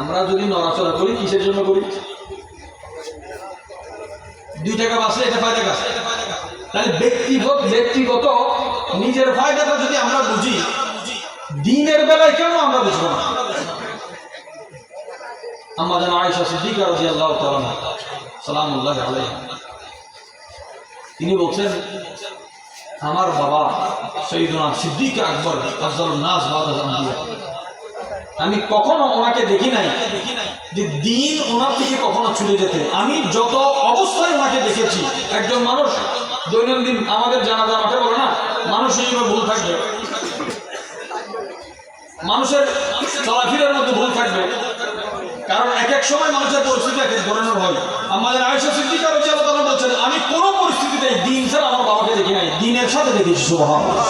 আমরা যদি নড়াচড়া করি কিসের জন্য করি? 2 টাকা বাঁচলে এটা ফায়দা কাজ। তাহলে ব্যক্তিগত নিজের ফায়দাটা যদি আমরা বুঝি, দিনের বেলায় কেন আমরা বুঝবো না? আম্মা জান আয়েশা সিদ্দিকা রাদিয়াল্লাহু তাআলা সালামুল্লাহি আলাইহা তিনি বলছেন, আমার বাবা সাইয়্যিদুনা সিদ্দিক আকবর আফজালুন নাস বাদাল আম্বিয়া, আমি কখনো ওনাকে দেখি নাই যে দিন ওনার থেকে কখনো ছুটে যেতে। আমি যত অবস্থায় ওনাকে দেখেছি, একজন মানুষ দৈনন্দিন আমাদের জানাজা মাঠে বলে না, মানুষ হিসেবে ভুল থাকবে, মানুষের চলাফেরার মধ্যে ভুল থাকবে, কারণ এক এক সময় মানুষের পরিস্থিতি এক এক ধরনের হয়। আমাদের আয়েশা সিদ্দিকা রাদিয়াল্লাহু তাআলা বলছেন, আমি কোন পরিস্থিতিতে দিন ছাড়া আমার বাবাকে দেখি নাই, দিনের সাথে দেখেছি। সুবহানাল্লাহ।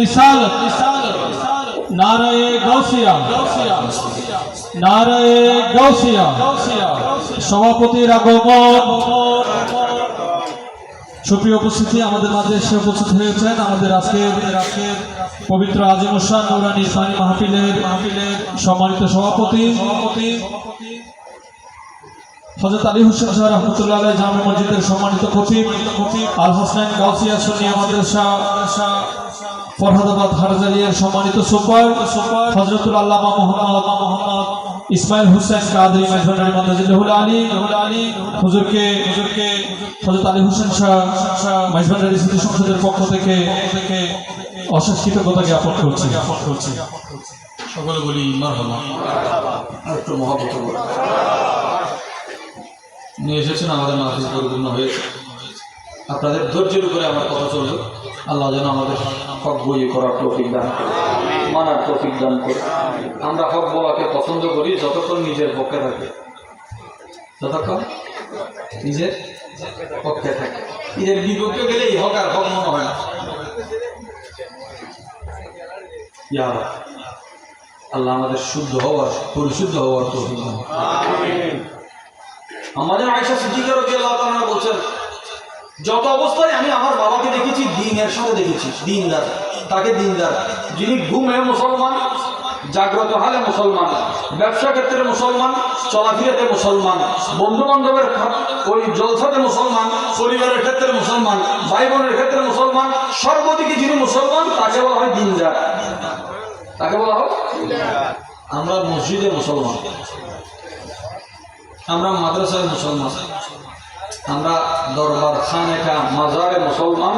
रिसालत नाराए गौसिया नाराए गौसिया সভাপতির আগমন। সুপ্রিয় উপস্থিতি, আমাদের মাঝে এসে উপস্থিত হয়েছেন আমাদের আজকের পবিত্র আজিমুসান নুরানী ইসলামী মাহফিলের সম্মানিত সভাপতি হযরত আলী হোসেন শাহ রহমাতুল্লাহ আলাইহি জামে মসজিদের সম্মানিত খতিব আল হোসেন গাউসিয়া সুন্নিয়া মাদ্রাসা ফরহাদাবাদ হারজারিয়ার সম্মানিত সুপার হযরতুল আল্লামা মুহাম্মদ ইসমাইল হোসেন কাদরি মেজবান্ডারি মাদ্রাসাতুল আলী হুজুরকে হযরত আলী হোসেন শাহ মেজবান্ডারি সিটি সংসদের পক্ষ থেকে অশেষ কৃতজ্ঞতা জ্ঞাপন করছি। সকলে বলি মারহাবা। একটু মহব্বত করে নিয়ে এসেছেন, আমাদের মাহফিল পরিপূর্ণ হয়েছে। আপনাদের ধৈর্যের উপরে আমার কথা চলবে। আল্লাহ যেন আমাদের হক বই করার তৌফিক দান করে, মানার তৌফিক দান করে। আমরা হক বলাকে পছন্দ করি যতক্ষণ নিজের পক্ষে থাকে, যতক্ষণ নিজের পক্ষে থাকে। নিজের বিপক্ষে গেলে এই হক আর হক মনে হয় না। আল্লাহ আমাদের শুদ্ধ হওয়ার, পরিশুদ্ধ হওয়ার তৌফিক দান করে। আমাদের আয়েশা সিদ্দিকা রাদিয়াল্লাহু তাআলা বলছেন, যত অবস্থায় আমি আমার বাবাকে দেখেছি দ্বীনের সাথে দেখেছি, দ্বীনদার, তাকে দ্বীনদার, যিনি ঘুমে মুসলমান, জাগ্রত হালে মুসলমান, ব্যবসা ক্ষেত্রে মুসলমান, চলাফেরাতে মুসলমান, বন্ধু বান্ধবের ওই জলসাতে মুসলমান, পরিবারের ক্ষেত্রে মুসলমান, ভাই বোনের ক্ষেত্রে মুসলমান, সর্বদিকে যিনি মুসলমান তাকে বলা হয় দ্বীনদার, তাকে বলা হয়। আমরা মসজিদে মুসলমান, আমরা মাদ্রাসায় মুসলমান, আমরা দরবার খানেকা মাজারে মুসলমান,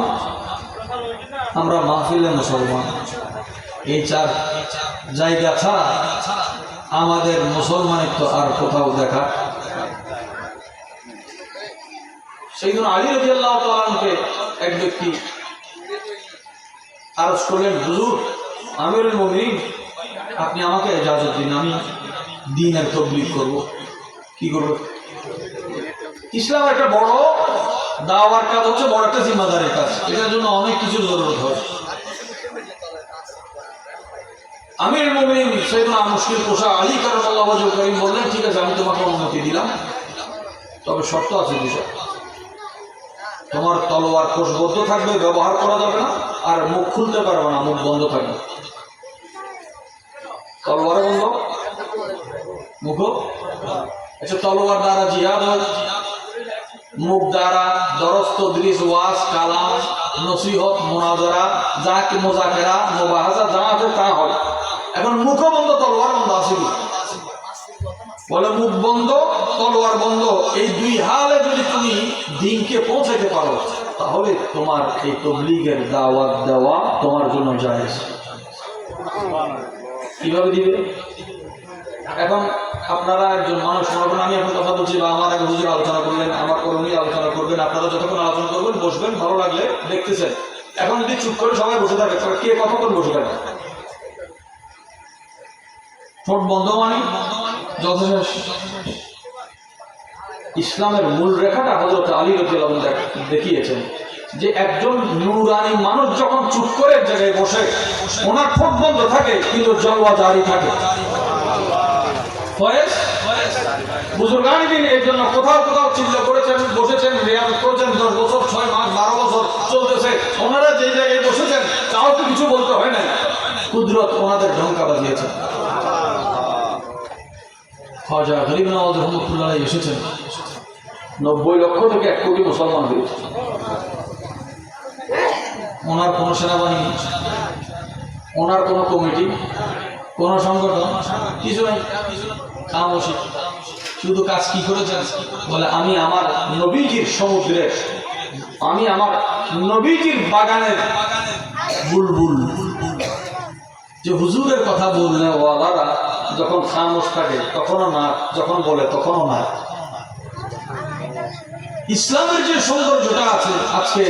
আমরা মাহফিলে মুসলমান। এই 4 জায়গা ছাড়া আমাদের মুসলমানিত্ব আর কোথাও দেখা। সাইয়্যিদুনা আলী রাদিয়াল্লাহু তাআলা আনহুকে এক ব্যক্তি আরজ করলেন, হুজুর আমিরুল মুমিনিন, আপনি আমাকে ইজাজত দিন, আমি দ্বীনের তাবলীগ করব। কি করবো? ইসলাম একটা বড় দাওয়ার কাজ, হচ্ছে বড় একটা জিম্মাদারের কাজ। এটার জন্য অনেক কিছু জরুরত হয়। আমিরুল মুমিনিন সাইয়্যিদুনা মুশকিল কুশা আলী কারামাল্লাহু ওয়াজহুল কারীম বললেন, ঠিক আছে, আমি তোমাকে অনুমতি দিলাম, তবে শর্ত আছে দুটো। তোমার তলোয়ার কোষবদ্ধ থাকবে, ব্যবহার করা যাবে না, আর মুখ খুলতে পারবে না, মুখ বন্ধ থাকবে। তলোয়ার বন্ধ, মুখ। আচ্ছা, তলোয়ার দ্বারা জিহাদ হয়, মুখ দ্বারা দরস, তদরিস, ওয়াজ, কালাম, নসিহত, মুনাজারা, মুযাকেরা, মুবাহাসা যা আছে তা হয়। এখন মুখ বন্ধ, তলোয়ার বন্ধ আছে কি? বলে মুখ বন্ধ, তলোয়ার বন্ধ, এই 2 হালে যদি তুমি দ্বীনকে পৌঁছাতে পারো, তাহলে তোমার এই তাবলীগের দাওয়াত দেওয়া তোমার জন্য জায়েজ। কিভাবে দিবে? এখন আপনারা একজন মানুষ মনে করেন, আমি এখন কথা বলছি বা আমার এক হুজুর আলোচনা করলেন, আমার কর্মী আলোচনা করবেন, আপনারা যতক্ষণ আলোচনা করবেন বসবেন, ভালো লাগলে দেখতেছেন। এখন যদি চুপ করে সবাই বসে থাকে, কে কতক্ষণ বসে থাকে? ঠোঁট বন্ধ মানে যথেষ্ট। ইসলামের মূল রেখাটা হযরত আলী রাদিয়াল্লাহু আনহু দেখিয়েছেন যে একজন নূরানি মানুষ যখন চুপ করে এক জায়গায় বসে, ওনার ঠোঁট বন্ধ থাকে কিন্তু জলওয়া জারি থাকে। বুজুর্গানি দিন এই জন্য কোথাও কোথাও চিন্তা করেছেন, বসেছেন, রিয়াজ করেছেন, 10 বছর, 6 মাস, 12 বছর চলতেছে। ওনারা যেই জায়গায় বসেছেন তাও তো কিছু বলতে হয় না, কুদরত ওনাদের ঢঙ্কা বাজিয়েছে। খাজা গরিব নওয়াজ রহমতুল্লাহ এসেছেন, 90 লক্ষ থেকে 1 কোটি মুসলমান হয়েছে। ওনার কোনো সেনাবাহিনী, ওনার কোনো কমিটি, কোনো সংগঠন কিছু নাই, খামোশি। শুধু কাজ কি করেছেন বলে, আমি আমার নবীজির সমুদ্রে, আমি আমার নবীজির বাগানের বুলবুল। যে হুজুরের কথা বললে ওয়ালারা যখন খামোশ থাকে তখনও না, যখন বলে তখনও না। ইসলামের যে সৌন্দর্যটা আছে, আজকে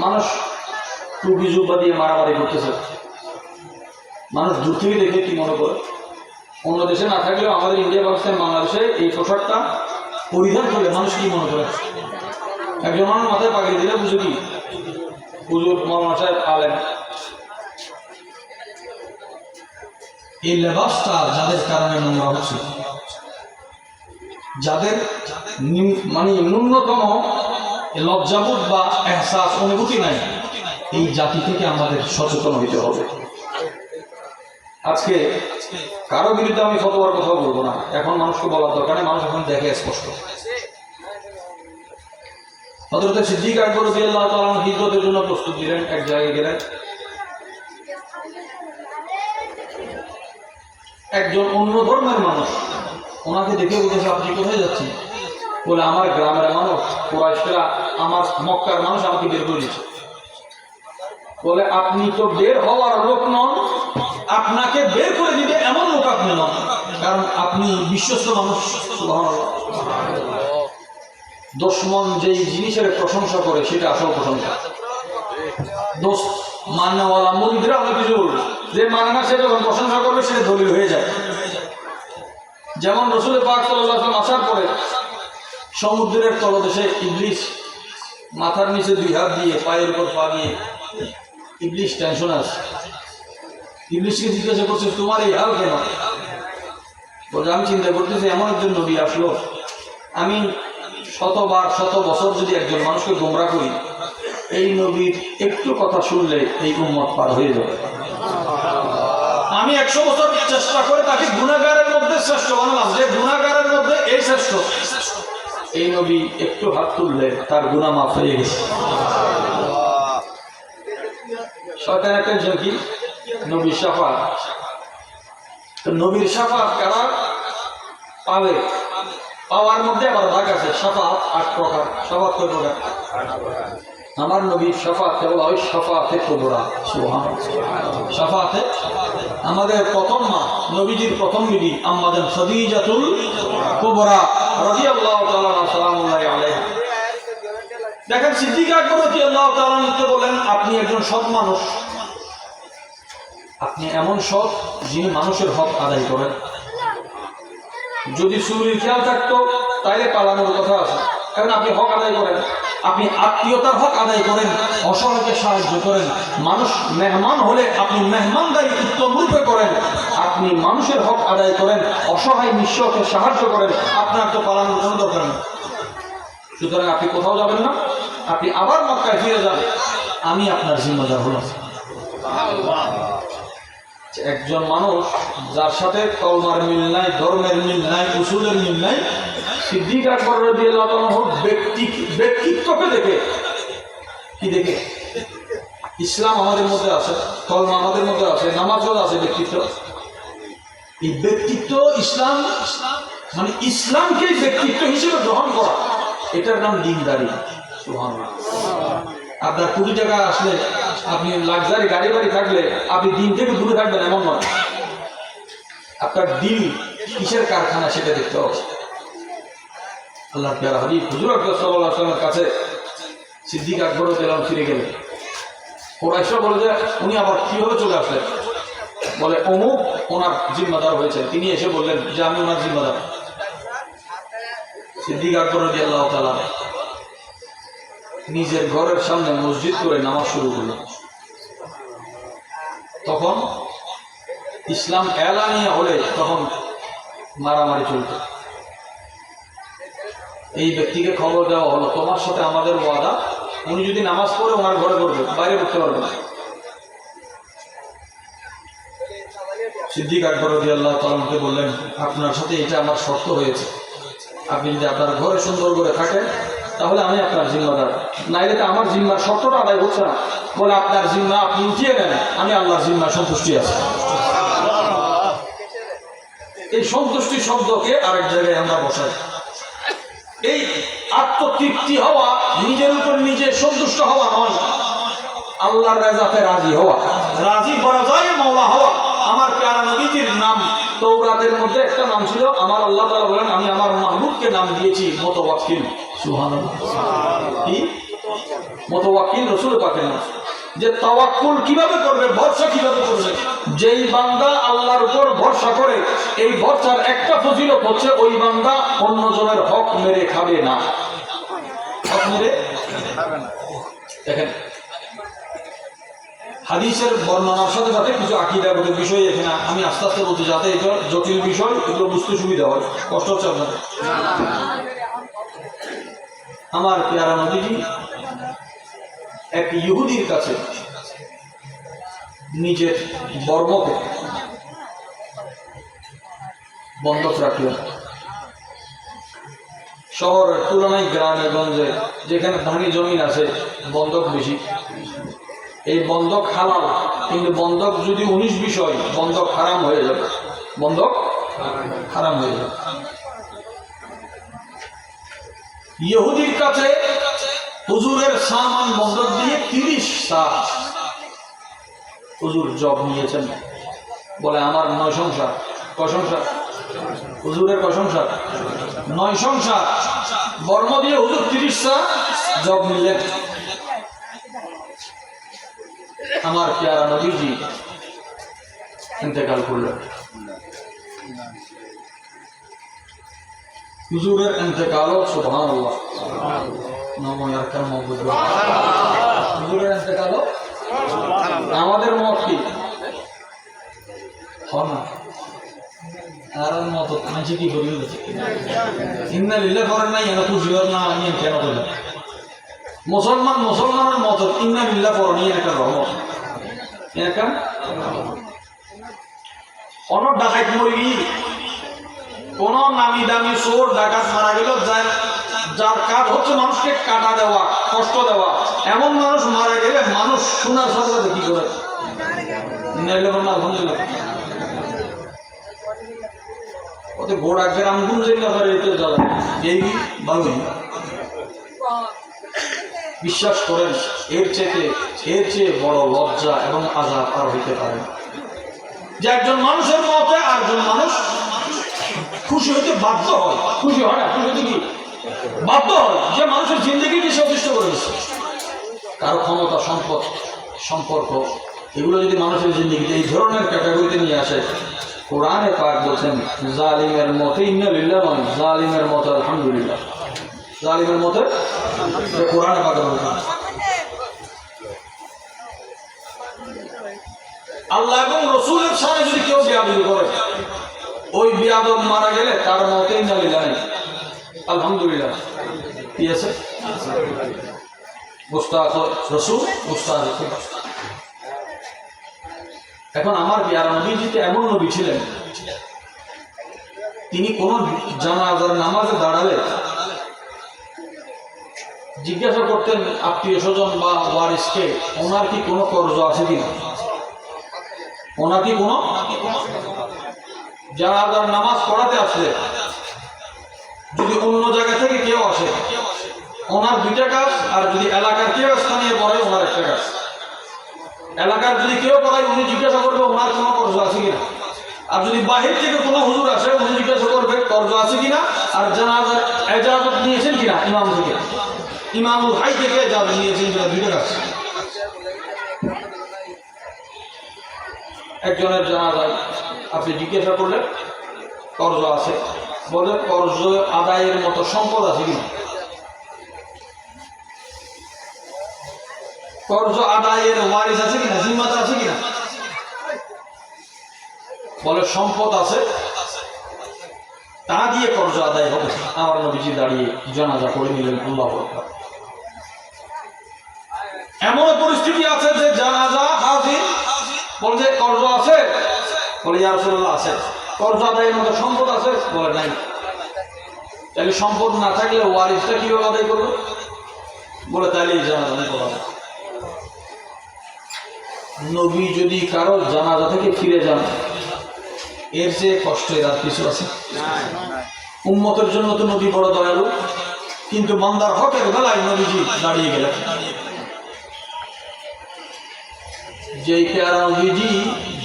মানুষ টুপি জুব্বা দিয়ে মারামারি করতেছে। মানুষ দূর থেকে দেখে কি মনে করে, অন্য দেশে না থাকলেও আমাদের ইন্ডিয়া, পাকিস্তান, বাংলাদেশে এই পোশাকটা পরিধান করলে মানুষ কি মনে করে? একজন মানুষ মাথায় পাগড়ি দিলে বুঝে কি হুজুর মৌলানা সাহেব আলেম। এই লেবাসটা যাদের কারণে নোংরা হচ্ছে, যাদের মানে ন্যূনতম লজ্জাবোধ বা এহসাস, অনুভূতি নাই, এই জাতি থেকে আমাদের সচেতন হইতে হবে। আজকে কারো বিরুদ্ধে আমি ফতোয়ার কথা বলবো না, এখন মানুষকে বলার দরকার নেই, মানুষ এখন দেখে স্পষ্ট। হযরত সিদ্দিক আকবর রাদিয়াল্লাহু তাআলা হিজরতের জন্য প্রস্তুত দিলেন, এক জায়গায় গেলেন। একজন অন্য ধর্মের মানুষ ওনাকে দেখে বলতেছে, আপনি কোথায় যাচ্ছেন? বলে, আমার গ্রামের মানুষ কুরাইশরা, আমার মক্কার মানুষ আমাকে বের করে দিয়েছে। বলে, আপনি তো বের হওয়ার লোক নন, আপনাকে বের করে দিবে এমন লোক আপনি নন, কারণ আপনি বিশ্বস্ত মানুষ। সুবহানাল্লাহ। দুশমন যেই জিনিসের প্রশংসা করে সেটা আসল প্রশংসা। দোস্ত মাননেওয়ালা মুরিদরা অনেক কিছু বলবে, যে মানে না সে যখন প্রশংসা করবে সেটা দলিল হয়ে যায়। যেমন রাসূল পাক সাল্লাল্লাহু আলাইহি ওয়াসাল্লাম আসার পরে সমুদ্রের তলদেশে ইবলিস মাথার নিচে 2 হাত দিয়ে পায়ের উপর পা দিয়ে, ইবলিস টেনশন আছে। ইবলিসকে জিজ্ঞাসা করছে, তোমার এই হাল কেন? বলে, আমি চিন্তা করতেছি এমন একজন নবী আসলো, আমি শত বছর যদি একজন মানুষকে গোমরা করি, এই নবীর একটু কথা শুনলে এই উম্মত পার হয়ে যাবে। আমি 100 বছর চেষ্টা করে তাকে গুনাহগারের মধ্যে শ্রেষ্ঠ বানালাম, যে গুনাহগারের মধ্যে এই শ্রেষ্ঠ। এই নবী একটু হাত তুললে তার গুনাহ মাফ হয়ে গেছে। শয়তান একটা ঝুঁকি, নবীর শাফাত। নবীর শাফাত কারা পাবে? পাওয়ার মধ্যে আবার ভাগ আছে। শাফাত 8 প্রকার। শাফাত কয় প্রকার? আমার নবীর শাফাতে বলা হয় শাফাতে কুবরা। সুবহানাল্লাহ। শাফাতে আমাদের প্রথম মা, নবীজির প্রথম বিবি আম্মাজান খাদিজাতুল কুবরা রাদিয়াল্লাহু তাআলা সালামুল্লাহি আলাইহা। দেখেন সিদ্দিক আকবর রাদিয়াল্লাহু তাআলা বলেন, আপনি একজন সৎ মানুষ, আপনি এমন সৎ যিনি মানুষের হক আদায় করেন। যদি চুরির খেয়াল থাকতো তাইলে পালানোর কথা আছে, কারণ আপনি হক আদায় করেন, আপনি আত্মীয়তার হক আদায় করেন, অসহায়কে সাহায্য করেন, মানুষ মেহমান হলে আপনি মেহমানদারি উত্তম রূপে করেন, আপনি মানুষের হক আদায় করেন, অসহায় নিঃস্বকে সাহায্য করেন, আপনার তো পালানোর কোনো দরকার নেই। সুতরাং আপনি কোথাও যাবেন না, আপনি আবার মক্কায় ফিরে যান, আমি আপনার জিম্মাদার হলাম। একজন মানুষ যার সাথে কলমার মিল নাই, ধর্মের মিল নাই, উসুলের মিল নাই, সিদ্দিক আকবর রাদিয়াল্লাহু তাআলা ব্যক্তিত্বকে দেখে কি দেখে? ইসলাম আমাদের মধ্যে আছে, কলমা আমাদের মধ্যে আছে, নামাজও আছে, ব্যক্তিত্ব। এই ব্যক্তিত্ব ইসলাম মানে ইসলামকে ব্যক্তিত্ব হিসেবে গ্রহণ করা, এটার নাম দিনদারি। সুবহানাল্লাহ। আপনার 20 টাকা আসলে, আপনি লাক্সারি গাড়ি বাড়ি থাকলে আপনি দিন থেকে দূরে থাকবেন এমন নয়। আপনার দিল কিসের কারখানা সেটা দেখতে হবে। আল্লাহর প্যারা হাবিব হুজুর আকরাম সাল্লাল্লাহু আলাইহি ওয়াসাল্লামের কাছে সিদ্দিক আকবর রাদিয়াল্লাহু আনহু ফিরে গেলেন। কুরাইশরা বলে যে উনি আবার কিভাবে চলে আসলেন? বলে, অমুক ওনার জিম্মাদার হয়েছে। তিনি এসে বললেন যে আমি ওনার জিম্মাদার। সিদ্দিক আকবর রাদিয়াল্লাহু তাআলা নিজের ঘরের সামনে মসজিদ করে নামাজ শুরু করলেন। তখন ইসলাম এলানিয়া হলে তখন মারামারি চলত। এই ব্যক্তিকে খবর দেওয়া হলো, তোমার সাথে আমাদের ওয়াদা, উনি যদি নামাজ পড়ে ওনার ঘরে করবে, বাইরে করতে পারবে না। সিদ্দিক আকবর রাদিয়াল্লাহু তাআলা আমাকে বললেন, আপনার সাথে এটা আমার শর্ত হয়েছে, আপনি যদি আপনার ঘরে সুন্দর করে থাকেন তাহলে আমি আপনার জিম্মাদার, নাইলে তো আমার জিম্মার শর্তটা আদায় হচ্ছে না। বলে আপনার জিম্মা আপনি উঠিয়ে নেন, আমি আল্লাহর জিম্মা সন্তুষ্টি আছে। এই সন্তুষ্টি শব্দকে আরেক জায়গায় আমরা বসাই। এই আত্মতৃপ্তি হওয়া, নিজের উপর নিজে সন্তুষ্ট হওয়া নয়, আল্লাহর রাজাতে রাজি হওয়া। রাজি করা যায় মাওলা হওয়া। আমার প্যারা নবীজির নাম তৌরাতের মধ্যে একটা নাম ছিল, আমার আল্লাহ তাআলা বলেন আমি আমার মাহবুবকে নাম দিয়েছি মুতাওয়াক্কিল। সুবহানাল্লাহ। কি মুতাওয়াক্কিল? রাসূল পাকের নাম। যে তাওয়াক্কুল কিভাবে করবে, ভরসা কিভাবে করবে? যেই বান্দা আল্লাহর উপর ভরসা করে, এই ভরসার একটা ফজিলত হচ্ছে ওই বান্দা অন্যজনের হক মেরে খাবে না। হক মেরে খাবে না। দেখেন হাদিসের বর্ণনার সাথে সাথে কিছু আকীদাগত বিষয় এখানে আমি আস্তে আস্তে বলতে, যাতে এটা জটিল বিষয়, এগুলো বুঝতে সুবিধা হয়। কষ্ট হচ্ছে আপনাদের? আমার প্যারা নবীজি এক ইহুদির কাছে নিজের বর্মকে বন্ধক রাখলেন। শহরের তুলনায় গ্রামে গঞ্জে যেখানে ধানি জমিন আছে বন্ধক বেশি। এই বন্ধক হালাল, কিন্তু বন্ধক যদি 19 বিষয়, বন্ধক হারাম হয়ে যাবে। বন্ধক হারাম হয়ে যাবে। ইহুদির কাছে হুজুরের সামান বন্ধক দিয়ে 30 টা হুজুর জব নিয়েছেন। বলে আমার 9 সংসার। কয় সংসার? হুজুরের কয় সংসার? 9 সংসার। বর্ম দিয়ে হুজুর 30 টা জব নিলেন। আমার প্যারা নবীজি ইন্তেকাল করলেন। হুজুরের ইন্তেকালও সুবহানাল্লাহ, হুজুরের ইন্তেকালও আমাদের মত কি না? আর মত মানুষ কি করি ইন্না লিল্লাহি করেন নাই, এত খুশির না আমি কেন করলাম? মুসলমানের মত ইন্না লিল্লাহি করেন একটা রহমত। একা কোন ডাকাত মরি, কোন নামি দামি চোর ডাকাত মারা গেল, যার কাজ হচ্ছে মানুষকে কাটা দেওয়া, কষ্ট দেওয়া, এমন মানুষ মারা গেলে মানুষ শোনার সাথে সাথে কি করে? আলহামদুলিল্লাহ। ওতে গোড়া গ্রাম গুণ যেগুলো জ্বালা এই ভালোই। বিশ্বাস করেন এর চেয়ে বড় লজ্জা এবং আযাব আর হইতে পারে না, যে একজন মানুষের মতে আরেকজন মানুষ খুশি হইতে বাধ্য হয়। খুশি হয় না, খুশি হইতে কি বাধ্য হয়, যে মানুষের জিন্দগিকে সে অতিষ্ঠ করে দিচ্ছে। কারো ক্ষমতা, সম্পদ, সম্পর্ক, এগুলো যদি মানুষের জিন্দগিতে এই ধরনের ক্যাটাগরিতে নিয়ে আসে, কোরআনে পাক বলছেন জালিমের মতে ইন্না লিল্লাহ নয়, জালিমের মতে আলহামদুলিল্লাহ। জালিমের মতে কোরআনে পাক বলছেন। আল্লাহ এবং রাসূলের সামনে যদি কেউ বিয়াদবি করে, ওই বিয়াদব মারা গেলে তার মতে ইন্না লিল্লাহ নেই, আলহামদুলিল্লাহ। কি আছে? মুস্তাক রাসূল, মুস্তাক। এখন আমার প্যারা নবীজিতে এমন নবী ছিলেন, তিনি কোন জানাজার নামাজে দাঁড়ালে জিজ্ঞাসা করতেন আত্মীয় স্বজন বা ওয়ারিসকে, ওনার কি কোনো কর্জ আছে কিনা, ওনার কি কোনো জানাজার নামাজ পড়াতে আসলে যদি অন্য জায়গা থেকে কেউ আসে, ওনার 2টা কাজ, আর যদি এলাকার কেউ স্থানীয় পড়ে ওনার 1টা কাজ। এলাকার যদি কেউ পড়ায় উনি জিজ্ঞাসা করবে ওনার কোনো কর্জ আছে কিনা, আর যদি বাহির থেকে কোনো হুজুর আসে উনি জিজ্ঞাসা করবে কর্জ আছে কিনা, আর জানাজার ইজাজত নিয়েছেন কিনা ইমাম থেকে, ইমামুল হাই থেকে ইজাজত নিয়েছেন কিনা, 2টা কাজ। একজনের জানাজায় আপনি জিজ্ঞাসা করলেন কর্জ আছে, বলে কর্জ আদায়ের মতো সম্পদ আছে কিনা, কর্জ আদায়ের ওয়ারিস আছে কিনা, জিম্মাদার আছে কিনা, বলে সম্পদ আছে, তা দিয়ে কর্জ আদায় হবে। আমার নবীজি দাঁড়িয়ে জানাজা করে নিলেন। আল্লাহু আকবার। এমন পরিস্থিতি আছে যে জানাজা হাজির, বলে যে কর্জ আছে, বলে ইয়া রাসূলুল্লাহ আছে। কর্জ আদায়ের মতো সম্পদ আছে, বলে নাই। তাহলে সম্পদ না থাকলে ওয়ারিসটা কিভাবে আদায় করবে? বলে তাইলে জানাজা নিতে হবে। নবী যদি কারো জানাজা থেকে ফিরে যান, এর যে কষ্টের আর কিছু আছে? উম্মতের জন্য তো নবী বড় দয়ালু, কিন্তু বান্দার হকের বেলায় নবীজি দাঁড়িয়ে গেলেন। যেই পেয়ারা নবীজি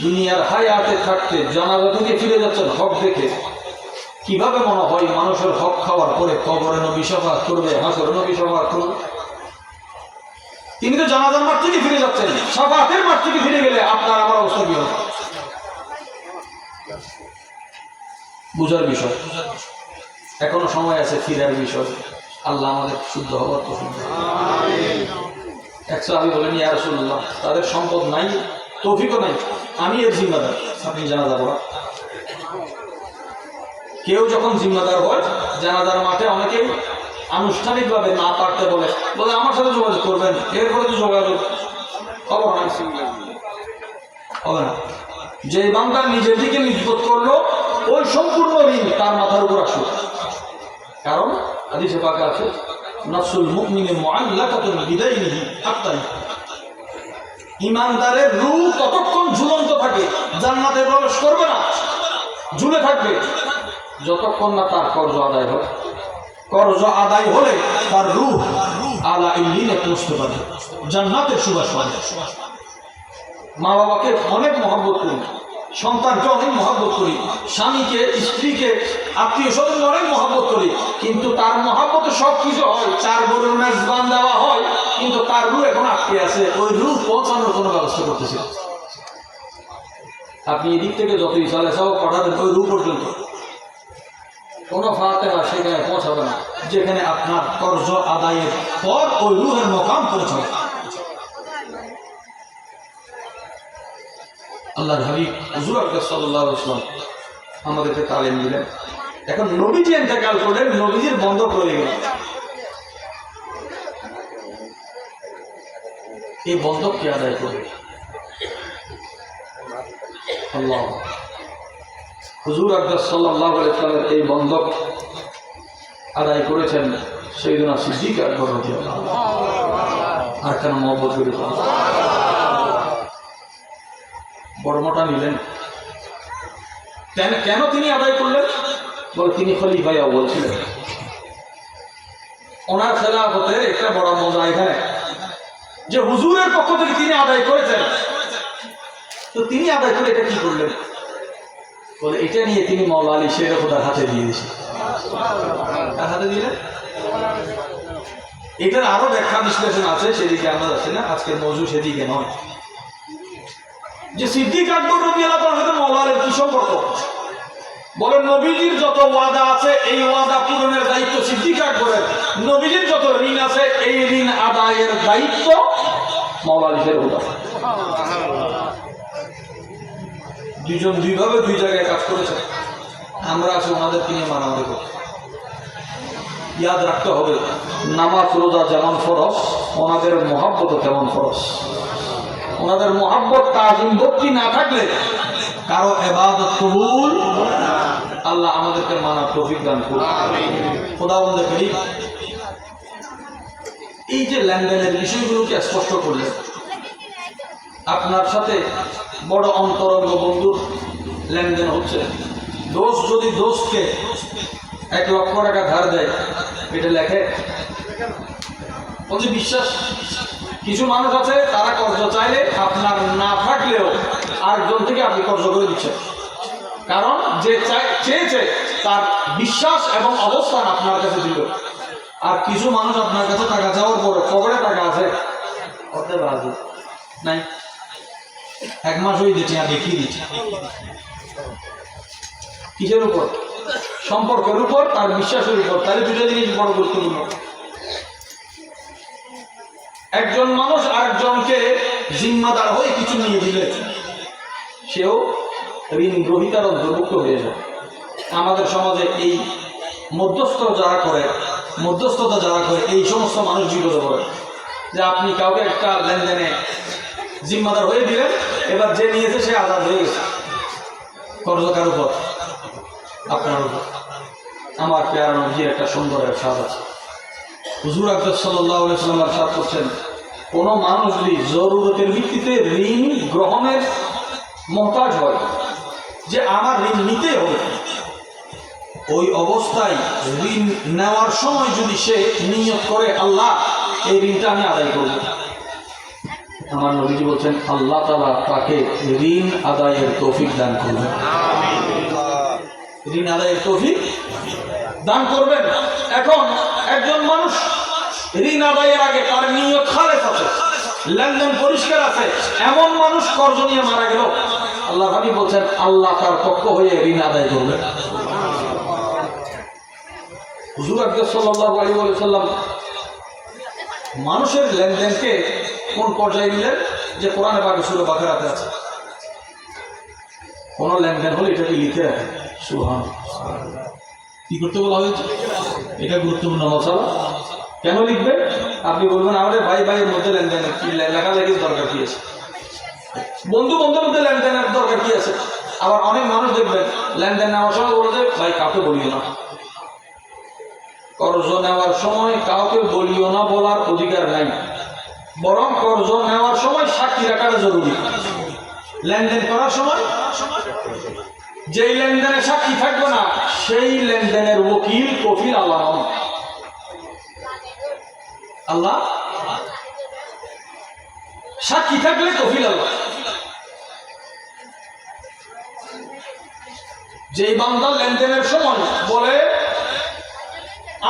দুনিয়ার হায়াতে থাকতে জানাজা থেকে ফিরে যাচ্ছেন হক দেখে, কিভাবে মনে হয় মানুষের হক খাওয়ার পরে কবরে নবী শাফাত করবে, হাসরে নবী শাফাত করবে? তিনি তো জানাজার মাঠ থেকে ফিরে যাচ্ছেন, শাফাতের মাঠ থেকে ফিরে গেলে আপনার আমার অবস্থা কি হবে? বুঝার বিষয়, এখনো সময় আছে ফিরার বিষয়। আল্লাহ আমাদের শুদ্ধ হওয়ার তো এক সাহাবী বলেন, ইয়া রাসূলুল্লাহ, তাদের সম্পদ নাই, তৌফিকও নাই, আমি এর জিম্মাদার, আপনি জানাজা পড়ান। কেউ যখন জিম্মাদার হয় জানাজার মাঠে, অনেকেই আনুষ্ঠানিকভাবে না পারতে বলে আমার সাথে যোগাযোগ করবেন, এরপরে তো যোগাযোগ হবে না। যে বান্দা নিজের দিকে নিজবত করলো, ওই সম্পূর্ণ ঋণ তার মাথার উপর আসুক। কারণ হাদিসে পাকে আছে, নাফসুল মুমিনি মুআল্লাকাতুন বিদাইনিহি হাত্তা, ঈমানদারের রূহ ততক্ষণ ঝুলন্ত থাকে, জান্নাতে প্রবেশ করবে না, ঝুলে থাকবে, যতক্ষণ না তার কর্জ আদায় হয়। কর্জ আদায় হলে তার রূহ আলা ইল্লিনে পৌঁছতে পারবে, জান্নাতের সুবাস পাবে। মা বাবাকে অনেক মহব্বত করি, সন্তানকে অনেক মহব্বত করি, স্বামীকে, স্ত্রীকে, আত্মীয় স্বজনকে অনেক মহব্বত করি, কিন্তু তার মহব্বতে সব কিছু হয়, চার গরুর মেজবান দেওয়া হয়, কিন্তু তার রূহ এখন আটকে আছে, ওই রূহ পৌঁছানোর কোনো ব্যবস্থা করতেছে। আপনি এদিক থেকে যতই চালে সব পাঠাবেন ওই রূহ পর্যন্ত, কোনো ফাতেহা সেখানে পৌঁছাবে না, যেখানে আপনার কর্জ আদায়ের পর ওই রূহের মকাম পৌঁছাবে। আল্লাহর হাবিব হুজুর আকরাম সাল্লাল্লাহু আলাইহি ওয়াসাল্লাম আমাদেরকে তালিম দিলেন। এখন নবীজি ইন্তেকাল করলেন, নবীজির বন্ধক রয়ে গেল। এই বন্ধক কে আদায় করবে? আল্লাহ। হুজুর আকরাম সাল্লাল্লাহু আলাইহি ওয়াসাল্লাম এই বন্ধক আদায় করেছেন সাইয়েদুনা সিদ্দিক আকবর রাদিয়াল্লাহু আনহু। আর কেন মহব্বত করে বড় মোটা নিলেন? কেন তিনি আদায় করলেন? বলে তিনি খলিফা আউয়াল ছিলেন। ওনার খেলাফতে একটা বড় মজা এখানে, যে হুজুরের পক্ষ থেকে তিনি আদায় করেছেন, তো তিনি আদায় করে এটা কি করলেন? বলে এটা নিয়ে তিনি মাওলা আলী শের খোদার হাতে দিয়ে দিয়েছেন। কার হাতে দিলেন? এটার আরো ব্যাখ্যা বিশ্লেষণ আছে, সেদিকে আমরা যাচ্ছি না, আজকের মওজু সেদিকে নয়। যে সিদ্দিক আকবর রাদিয়াল্লাহু তাআলার সাথে মাওলা আলীর কি সম্পর্ক? বলেন নবীজির যত ওয়াদা আছে এই ওয়াদা পূরণের দায়িত্ব সিদ্দিক আকবরের, নবীজির যত ঋণ আছে এই ঋণ আদায়ের দায়িত্ব মাওলা আলী শের খোদা। দুইজন দুইভাবে দুই জায়গায় কাজ করেছে। আমরা আসলে ওনাদেরকে নিয়ে মানামারি করি। ইয়াদ রাখতে হবে, নামাজ রোজা যেমন ফরজ, ওনাদের মহাব্বত তেমন ফরজ। ওনাদের মহাব্বত তাজিম ভক্তি না থাকলে কারো ইবাদত কবুল। আল্লাহ আমাদেরকে মানার তৌফিক দান করুন। খোদাবন্দে করি, এই যে লেনদেনের বিষয়গুলোকে স্পষ্ট করলেন, আপনার সাথে বড় অন্তরঙ্গ বন্ধুর লেনদেন হচ্ছে। দোস্ত যদি দোস্তকে 1 লক্ষ টাকা ধার দেয়, এটা লেখে? বলছে বিশ্বাস। কিছু মানুষ আছে তারা কর্জ চাইলে আপনার না থাকলেও আরেকজন থেকে আপনি কর্জ করে দিচ্ছেন, কারণ যে চেয়েছে তার বিশ্বাস এবং অবস্থান আপনার কাছে দিল। আর কিছু মানুষ আপনার কাছে টাকা চাওয়ার পরে পকেটে টাকা আছে, অর্ধেক বাজে নাই, 1 মাস হয়ে দিচ্ছি আর দেখিয়ে দিচ্ছি। কিসের উপর? সম্পর্কের উপর, তার বিশ্বাসের উপর। তাহলে দুটো জিনিস বড় গুরুত্বপূর্ণ। একজন মানুষ আরেকজনকে জিম্মাদার হয়ে কিছু নিয়ে দিলে সেও ঋণ গ্রহীতার অন্তর্ভুক্ত হয়ে যায়। আমাদের সমাজে এই মধ্যস্থতা যারা করে এই সমস্ত মানুষ বিপদে পড়ে, যে আপনি কাউকে একটা লেনদেনে জিম্মাদার হয়ে দিলেন, এবার যে নিয়েছে সে আজাদ হয়ে গেছে, কর্জকার উপর, আপনার উপর। আমার প্যারা নবীর একটা সুন্দর ইরশাদ আছে। হুজুর আকরাম সাল্লাল্লাহু আলাইহি ওয়াসাল্লাম ইরশাদ করছেন, কোন মানুষ যদি জরুরতের ভিত্তিতে ঋণ গ্রহণের মুহতাজ হয়, যে আমার ঋণ নিতে হবে, ওই অবস্থায় ঋণ নেওয়ার সময় যদি সে নিয়ত করে আল্লাহ এই ঋণটা আমি আদায় করব, আমার নবীজি বলছেন আল্লাহ তাআলা তাকে ঋণ আদায়ের তৌফিক দান করবেন। ঋণ আদায়ের তৌফিক দান করবেন। এখন একজন মানুষ ঋণ আদায়ের আগে তার নিয়ত খালেস আছে, লেনদেন পরিষ্কার আছে, এমন মানুষ কর্জ নিয়ে মারা গেল, আল্লাহ হাবিব বলছেন আল্লাহ তার পক্ষ হয়ে ঋণ আদায় করবেন। হুজুর আকরাম সাল্লাল্লাহু আলাইহি ওয়াসাল্লাম মানুষের লেনদেনকে কোন পর্যায়ে নিলেন, যে কোরআনে পাকে সূরা বাকারাতে আছে, কোন লেনদেন হলে এটাকে লিখে রাখেন। সুবহানাল্লাহ, কি করতে বলা হয়েছে? এটা গুরুত্বপূর্ণ মশালা। কেন লিখবে? আপনি বলবেন আমাদের ভাই ভাইয়ের মধ্যে লেনদেনের কি লেখালেখির দরকার কি আছে, বন্ধু বন্ধুর মধ্যে লেনদেনের দরকার কি আছে। আবার অনেক মানুষ দেখবেন লেনদেন নেওয়ার সময় বলে যে ভাই কাউকে বলিও না, কর্জ নেওয়ার সময় কাউকে বলিও না বলার অধিকার নাই, বরং কর্জ নেওয়ার সময় সাক্ষী রাখাটা জরুরি। লেনদেন করার সময় যেই লেনদেনে সাক্ষী থাকবে না, সেই লেনদেনের ওকিল কফিল আল্লাহ। আল্লাহ সাক্ষী থাকলে কফিল আল্লাহ। যেই বান্দা লেনদেনের সময় বলে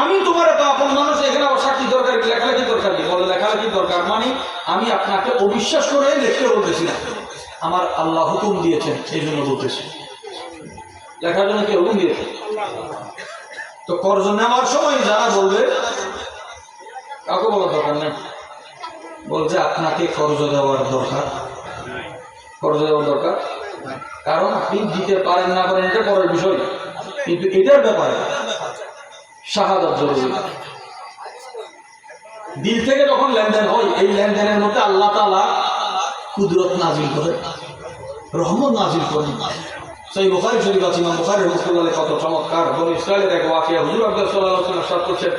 আমি তোমার এত আপন মানুষ, এখানে আবার সাক্ষী দরকার, লেখালেখি দরকার কি? বলে লেখালেখি দরকার মানে আমি আপনাকে অবিশ্বাস করে লিখতে বলতেছি না, আমার আল্লাহ হুকুম দিয়েছেন এই জন্য বলতেছি। লেখার জন্য কি হুকুম দিয়েছে? তো কর্জ নেওয়ার সময় যারা বলবে কাউকে বলার দরকার নেই, বলছে আপনাকে কর্জ দেওয়ার দরকার, কর্জ দেওয়ার দরকার, কারণ আপনি দিতে পারেন না পারেন এটা পরের বিষয়, কিন্তু এটার ব্যাপারে শাহাদাত জরুরি। দিল থেকে যখন লেনদেন হয়, এই লেনদেনের মধ্যে আল্লাহ তাআলা কুদরত নাজিল করে, রহমত নাজিল করেন। সেই বুখারী শরীফ আছে, ইমাম বুখারী রাহিমাহুল্লাহ কত চমৎকার বনি ইসরাইলের এক ওয়াকিয়া। হুজুর আকরাম সাল্লাল্লাহু আলাইহি ওয়াসাল্লাম ইরশাদ করছেন,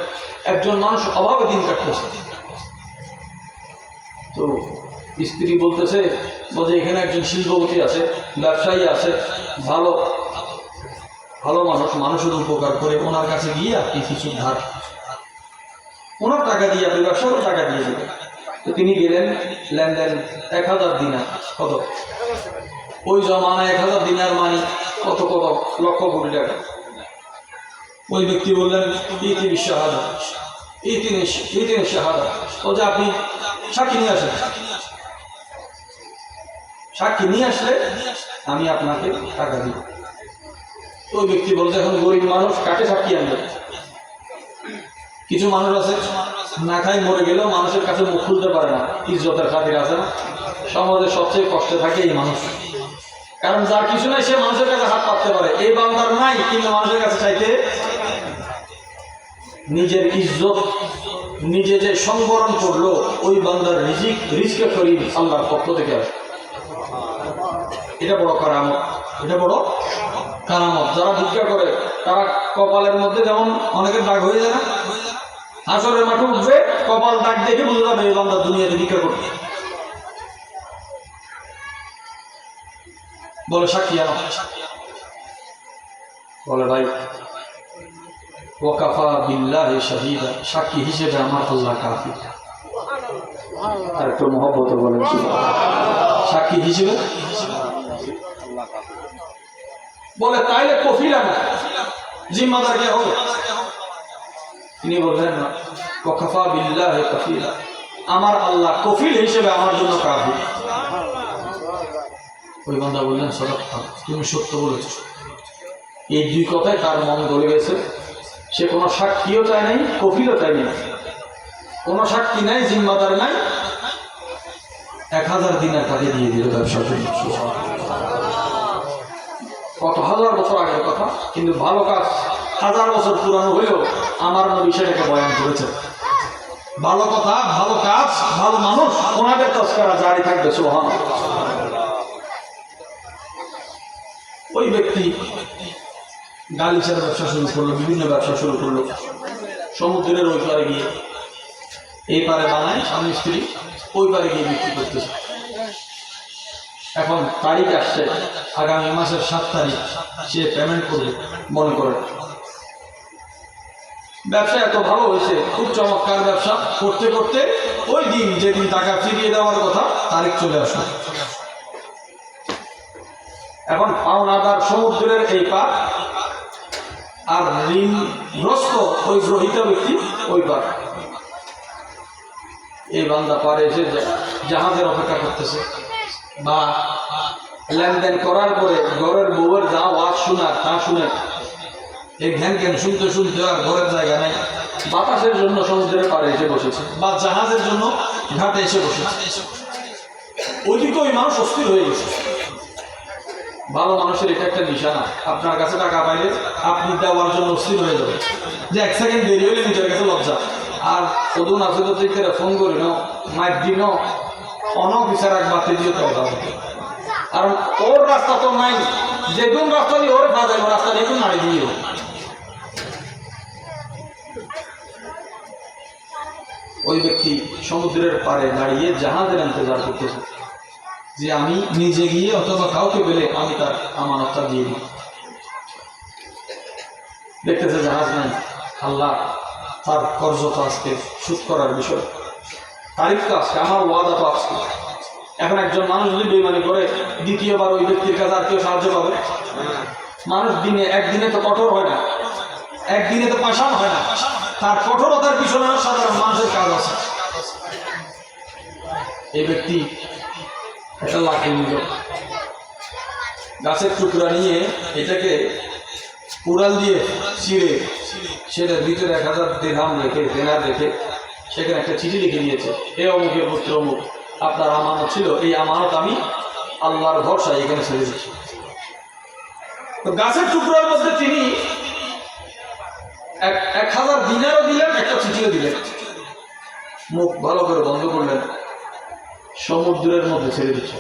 একজন মানুষ অভাবে দিন কাটতেছে, তো স্ত্রী বলতেছে বলছে এখানে একজন শিল্পপতি আছে, ব্যবসায়ী আছে, ভালো ভালো মানুষ, মানুষের উপকার করে, ওনার কাছে গিয়ে আপনি কিছু ধার, ওনার টাকা দিয়ে আপনি ব্যবসা করে টাকা দিয়ে দেবেন। তো তিনি গেলেন, লেনদেন 1000 দিনার। কত? ওই জমানায় 1000 দিনার মানে কত কত লক্ষ কোটি টাকা। ওই ব্যক্তি বললেন ইতিনি শাহাদা, ইতিনি শাহাদা, বলছে আপনি সাক্ষী নিয়ে আসেন, সাক্ষী নিয়ে আসলে আমি আপনাকে টাকা দিব। ওই ব্যক্তি বলছে এখন গরিব মানুষ কাকে সাক্ষী আনবে? কিছু মানুষ আছে না খাই মরে গেলেও মানুষের কাছে মুখ খুলতে পারে না, ইজ্জতের খাতির আছে না। সমাজে সবচেয়ে কষ্টে থাকে এই মানুষ, কারণ যার কিছু নাই সে মানুষের কাছে হাত পাততে পারে, এই বান্দার নাই কিন্তু মানুষের কাছে চাইতে। নিজের ইজ্জত নিজে যে সংবরণ করলো, ওই বান্দার রিজকে করিম আল্লাহর পক্ষ থেকে আসে। এটা বড় কারামত, এটা বড় কারামত। যারা ভিক্ষা করে তারা কপালের মধ্যে যেমন অনেকের দাগ হয়ে যায় না, হাসরের মাঠে উঠবে কপাল দাগ দেখে বুঝে যাবে এই বান্দা দুনিয়াতে ভিক্ষা করবে। বলে সাক্ষী আনো, বলে ভাই ওয়াকাফা বিল্লাহি শাহিদা, সাক্ষী হিসেবে আমার আল্লাহ কাফি। আর একটু মহব্বত বলেন, সাক্ষী হিসেবে বলে তাইলে কফিল আনো, জিম্মাদার কে হবে? তিনি বললেন না, ওয়াকাফা বিল্লাহি কাফিলা, আমার আল্লাহ কফিল হিসেবে আমার জন্য কাফি। ওই বান্দা বললেন সাদাক্তা, তুমি সত্য বলেছ। এই দুই কথায় তার মন গলে গেছে। সে কোনো সাক্ষীও চায় নাই, কফিলও চায় নাই, কোনো সাক্ষী নাই, জিম্মাদার নাই, 1000 দিনার তাকে দিয়ে দিল ব্যবসার জন্য। কত হাজার বছর আগের কথা, কিন্তু ভালো কাজ হাজার বছর পুরানো হলেও আমার নবী সেটাকে বয়ান করেছে। ভালো কথা, ভালো কাজ, ভালো মানুষ, ওনাদের তস্করা জারি থাকবে। সুবহানাল্লাহ। ওই ব্যক্তি গালিচার ব্যবসা শুরু করলো, বিভিন্ন ব্যবসা শুরু করলো। সমুদ্রের ওই পারে গিয়ে, এই পারে বানায় স্বামী স্ত্রী, ওই পারে গিয়ে বিক্রি করতেছে। এখন তারিখ আসছে, আগামী মাসের 7 তারিখ সে পেমেন্ট করবে মনে করে। ব্যবসা এত ভালো হয়েছে, খুব চমৎকার ব্যবসা করতে করতে ওই দিন যেদিন টাকা ফিরিয়ে দেওয়ার কথা তারিখ চলে আসবে। এখন পাওনাদার সমুদ্রের এই পার, আর ঋণগ্রস্ত ওই গ্রহীত ব্যক্তি ওই পার। এই বান্দা পারে এসে জাহাজের অপেক্ষা করতেছে, বা লেনদেন করার পরে ঘরের বউয়ের যা ওয়াজ শোনার তা শুনে এই ঘ্যান ঘ্যান শুনতে শুনতে আর ঘরের জায়গা নাই, বাতাসের জন্য সমুদ্রের পাড়ে এসে বসেছে, বা জাহাজের জন্য ঘাটে এসে বসেছে। ওইদিকে ওই মানুষ অস্থির হয়ে গেছে। ভালো মানুষের এটা একটা নিশানা, আপনার কাছে টাকা পাইলে আপনি দেওয়ার জন্য অস্থির হয়ে যাবে, যে 1 সেকেন্ড দেরি হলে নিজের কাছে লজ্জা। আর ওদুন আছে তো ঠিক করে ফোন করি না, মাইক দিন অনেক বিচার এক বাতি দিয়ে তো হবে, কারণ ওর রাস্তা তো নাই, যে কোন রাস্তা দিয়ে ওর না যায়, রাস্তা দিয়ে নাড়ি দিয়ে। ওই ব্যক্তি সমুদ্রের পাড়ে দাঁড়িয়ে জাহাজের ইন্তজার করতেছে, যে আমি নিজে গিয়ে অথবা কাউকে পেলে আমি তার আমানতটা দিয়ে দিই। দেখতেছে জাহাজ নাই, আল্লাহ তার কর্জ তো আজকে শোধ করার বিষয়, তারিখ তো আজকে, আমার ওয়াদা তো আজকে। এখন একজন মানুষ যদি বেইমানি করে দ্বিতীয়বার ওই ব্যক্তির কাছে আর কেউ সাহায্য পাবে? মানুষ একদিনে তো কঠোর হয় না, একদিনে তো পাষাণ হয় না, তার কঠোরতার পিছনে সাধারণ মানুষের কাজ আছে। এই ব্যক্তি একটা লাঠি নিল, গাছের টুকরা নিয়ে এটাকে কুড়াল দিয়ে ছিঁড়ে সেটার ভিতরে 1000 দিরহাম রেখে, দেনার রেখে সেখানে একটা চিঠি লিখে দিয়েছে, হে অমুকের পুত্র অমুক, আপনার আমানত ছিল, এই আমানত আমি আল্লাহর ভরসায় এখানে ছেড়ে দিচ্ছি। তো গাছের টুকরার মধ্যে তিনি 1000 দিনারও দিলেন, একটা চিঠিও দিলেন, মুখ ভালো করে বন্ধ করলেন, সমুদ্রের মধ্যে ছেড়ে দিচ্ছে।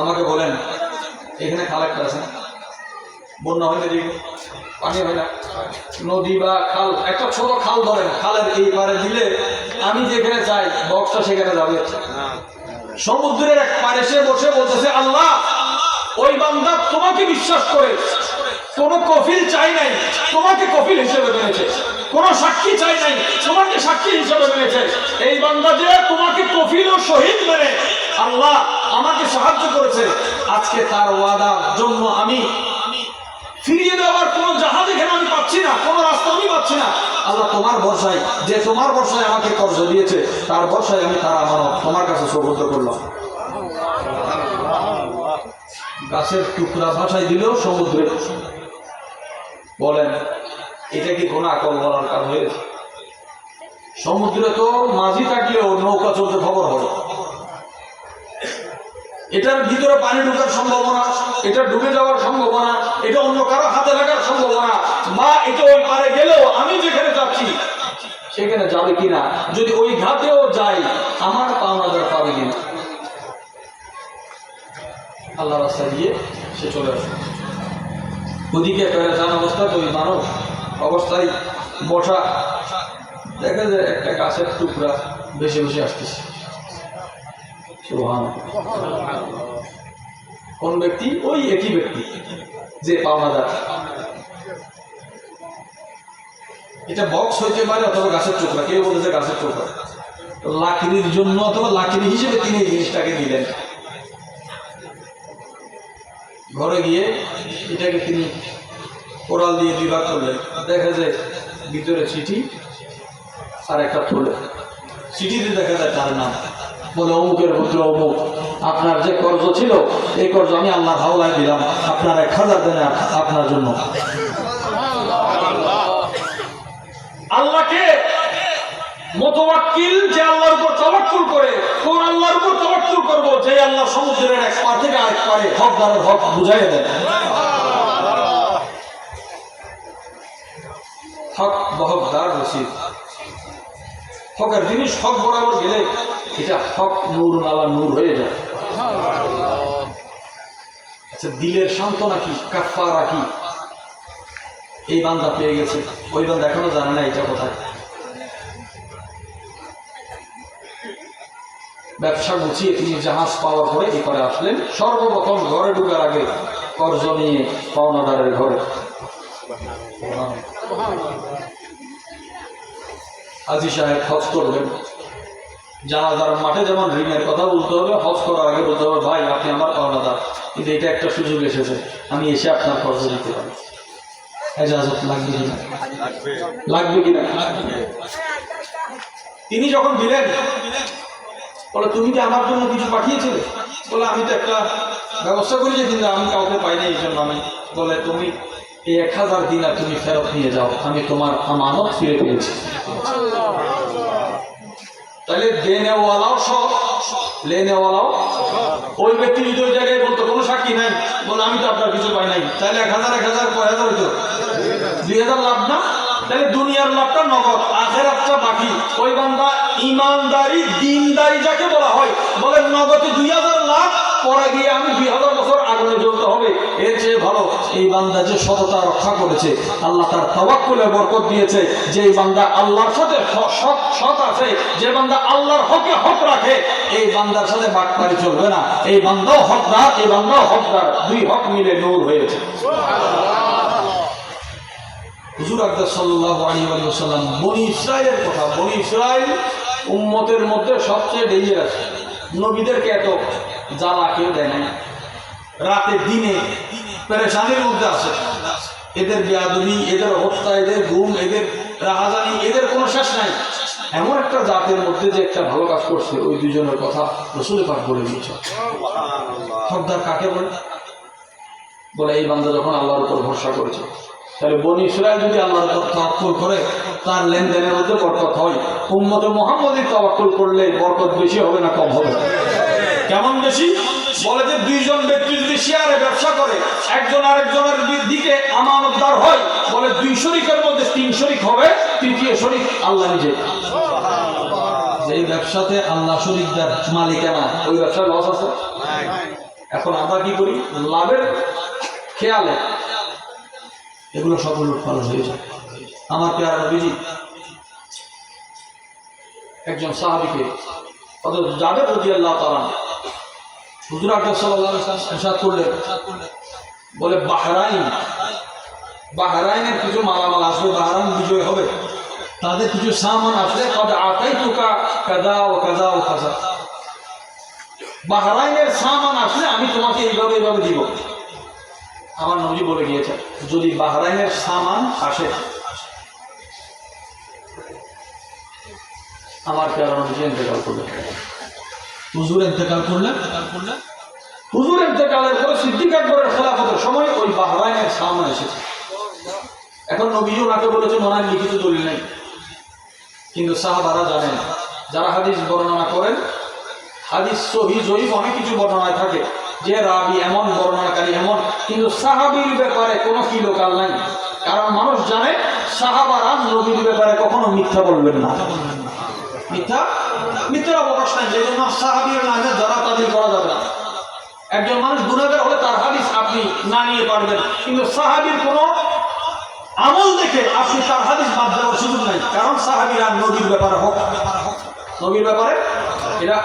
আমাকে বলেন, এখানে খাল একটা আছে, বন্যা হয় না, পানি হয় না, নদী বা খাল, একটা ছোট খাল ধরেন, খালের এই পারে দিলে আমি যেখানে চাই বক্সটা সেখানে যাবে। সমুদ্রের এক পারে সে বসে বলতেছে, আল্লাহ ওই বান্দা তোমাকে বিশ্বাস করে কোনো কফিল চাই নাই, তোমাকে কফিল হিসেবে মেনেছে, কোনো সাক্ষী চাই নাই, তোমাকে সাক্ষী হিসেবে মেনেছে। এই বান্দা যে তোমাকে কফিল ও শহীদ মেনে আল্লাহ আমাকে সাহায্য করেছে, আজকে তার ওয়াদার জন্য আমি ফিরিয়ে দেওয়ার কোনো জাহাজ এখানে আমি পাচ্ছি না, কোনো রাস্তা আমি পাচ্ছি না। আল্লাহ তোমার ভরসায়, যে তোমার ভরসায় আমাকে কর্জ দিয়েছে, তার ভরসায় আমি তার আমানত তোমার কাছে সুবদ্ধ করলাম। গাছের টুকরা ভাষায় দিল সমুদ্রে। বলেন এটা কি কোনো আকল বলার কাজ হয়েছে? সমুদ্রে তো মাঝি থাকলেও নৌকা চলতে খবর হবে, এটার ভিতরে পানি ঢোকার সম্ভাবনা, এটা ডুবে যাওয়ার সম্ভাবনা, এটা অন্য কারো হাতে লাগার সম্ভাবনা, বা এটা ওই পারে গেলেও আমি যেখানে যাচ্ছি সেখানে যাবে কিনা, যদি ওই ঘাটেও যাই আমার পাওনাদার পাবে কিনা। আল্লাহ রাস্তা দিয়ে সে চলে আসে। ওদিকে পেরেছান অবস্থা, তো ওই মানব অবস্থায় বসা, দেখা যায় একটা গাছের টুকরা বেশি বেশি আসতেছে। কোন ব্যক্তি? ওই একই ব্যক্তি যে পাওনাদার। এটা বক্স হইতে পারে অথবা গাছের টুকরা, কেউ বলেছে গাছের টুকরা, লাকড়ির জন্য অথবা লাকড়ি হিসেবে তিনি এই জিনিসটাকে নিলেন। ঘরে গিয়ে এটাকে তিনি কোড়াল দিয়ে বিভাগ করলেন, দেখা যায় ভিতরে চিঠি আর একটা থলে, চিঠিতে দেখা যায় তার নাম, বলে অমুকের পুত্র অমুক, আপনার যে কর্জ ছিল এই কর্জ আমি আল্লাহ হাওলায় দিলাম, আপনার 1000 দিনার আপনার জন্য। আল্লাহকে মুতাওয়াক্কিল যে আল্লাহর উপর তাওয়াক্কুল করে, কোন আল্লাহর উপর তাওয়াক্কুল করব যে আল্লাহ সমুদ্রের এক পার থেকে আরেক পারে হকদারের হক বুঝাইয়া দেন। হক বহকদার রসিদ, হকের জিনিস হক বরাবর গেলে এটা হক নূর নালা নূর হয়ে যায়। আচ্ছা, দিলের সান্ত্বনা কি, কাফারা কি? এই বান্দা পেয়ে গেছে, ওই বান্দা এখনো জানে না এটা কোথায়। ব্যবসা গুছিয়ে তিনি জাহাজ পাওয়ার পরে এপারে আসলেন। সর্বপ্রথম ঘরে ঢুকার আগে কর্জ নিয়ে পাওনাদারের ঘরে হাজী সাহেব হজ করবেন। জানাজার মাঠে যেমন ঋণের কথা বলতে হবে, হজ করার আগে বলতে হবে ভাই আপনি আমার পাওনাদার, কিন্তু এটা একটা সুযোগ এসেছে, আমি এসে আপনার কর্জ দিতে পারি। এজাজত লাগবে কিনা? লাগবে কিনা? তিনি যখন দিলেন বলে তুমি কি আমার জন্য কিছু পাঠিয়েছিলে? বলে আমি তো একটা ব্যবস্থা করেছি কিন্তু আমি কাউকে পাই না, এই জন্য আমি। বলে তুমি এই 1000 দিনার তুমি ফেরত নিয়ে যাও, আমি তোমার আমানত ফিরে পেয়েছি। তাহলে দেনেওয়ালাও সব, লেনেওয়ালাও। ওই ব্যক্তি যদি ওই জায়গায় বলতো কোনো সাক্ষী নাই, বলে আমি তো আপনার কিছু পাই নাই, তাহলে 1000 1000 হইতো 2000 লাভ না? তাহলে দুনিয়ার লাভটা নগদ, আখেরাতটা বাকি। ওই বান্দা ইমানদারি দিনদারি যাকে বলা হয়, বলে নগদে 2000 লাভ, পরে গিয়ে আমি 2000 বছর আগুনে জ্বলতে হবে। এর চেয়ে ভালো এই বান্দা যে সততা রক্ষা করেছে, আল্লাহ তার তাওয়াক্কুলে বরকত দিয়েছে, যে বান্দা আল্লাহর সাথে সৎ আছে, যে বান্দা আল্লাহর হকে হক রাখে, এই বান্দার সাথে বাটপারি চলবে না। এই বান্দাও হকদার, এই বান্দাও হকদার, দুই হক মিলে নূর হয়েছে। হুজুর আকরাম সাল্লাল্লাহু আলাইহি ওয়াসাল্লাম বনি ইসরাইলের কথা, বনি ইসরাইল উম্মতের মধ্যে সবচেয়ে ডেঞ্জারাস। নবীদেরকে এত জ্বালা কেউ দেয় নাই, রাতে দিনে পেরেশানির মধ্যে আছে। এদের বেয়াদবি, এদের হত্যা, এদের গুম, এদের রাহাজানি, এদের কোনো শেষ নাই। এমন একটা জাতের মধ্যে যে একটা ভালো কাজ করছে, ওই দুজনের কথা রাসূল পাক বলে দিয়েছে। হকদার কাকে বলে? বলে এই বান্দা যখন আল্লাহর উপর ভরসা করেছে। তাহলে বনি ইসরাইল যদি আল্লাহর উপর তাওয়াক্কুল করে, তার লেনদেনের মধ্যে বরকত হয়। উম্মতে মুহাম্মদী তাওয়াক্কুল করলে বরকত বেশি হবে না কম হবে? কেমন বেশি? বলে যে দুইজন ব্যক্তি যদি শেয়ারে ব্যবসা করে, একজন আরেকজনের দিকে আমানতদার হয়, বলে 2 শরীকের মধ্যে 3 শরীক হবে, তৃতীয় শরীক আল্লাহ নিজে। যে ব্যবসাতে আল্লাহ শরীকদার মালিকানা, ওই ব্যবসায় লস আছে। এখন আমরা কি করি? লাভের খেয়ালে এগুলো সব উলটপালট হয়ে যায়। আমার প্যারা নবীজি একজন সাহাবীকে হযরত জাবের রাদিয়াল্লাহু তাআলা হুজুর আকরাম সাল্লাল্লাহু আলাইহি ওয়াসাল্লাম ইরশাদ করলেন, বলে বাহরাইনের কিছু মালামাল আসবে, বাহরাইন বিজয় হবে, তাদের কিছু সামান আসলে কদ আতাইতুকা কাযা ওয়া কাযা ওয়া কাযা, বাহরাইনের সামান আসলে আমি তোমাকে এইভাবে এইভাবে দিব। আমার নবী বলে গিয়েছে যদি বাহরাইনের সামান আসে, আমার প্যারা নবী ইন্তেকাল করলেন। হুজুর ইন্তেকাল করলেন। হুজুর ইন্তেকালের পরে সিদ্দিক আকবরের খেলাফতের সময় ওই বাহরাইনের সামান এসেছে। এখন নবী ওনাকে বলেছেন ওনার লিখিত দলিল নেই, কিন্তু সাহাবারা জানেন, যারা হাদিস বর্ণনা করেন, হাদিস সহিহ জয়ীফ অনেক কিছু বর্ণনায় থাকে যে রাবি এমন, বর্ণনাকারী এমন, কিন্তু সাহাবীর ব্যাপারে কোনো কি লোকাল নাই। কারণ মানুষ জানে সাহাবারা নবীর ব্যাপারে কখনো মিথ্যা বলবেন না। মিথ্যার অবকাশ নাই, সেই জন্য সাহাবীর নামে যারা তাদের করা যাবে না। একজন মানুষ গুনাহগার হলে তার হাদিস আপনি না নিয়ে পারবেন, কিন্তু সাহাবীর কোনো আমল দেখে আপনি তার হাদিস বাদ দেওয়ার সুযোগ নাই। কারণ সাহাবীরা নবীর ব্যাপারে হক, নবীর ব্যাপারে এটা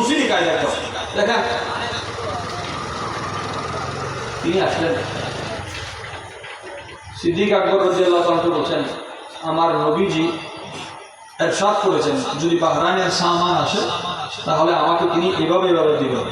উসুলি কায়দা। দেখেন তিনি আসলেন, সিদ্দিক আকবর রাদিয়াল্লাহু তাআলা বলছেন আমার নবীজি ইরশাদ করেছেন যদি বাহরাইনের সামান আসে তাহলে আমাকে তিনি এভাবে দিবেন।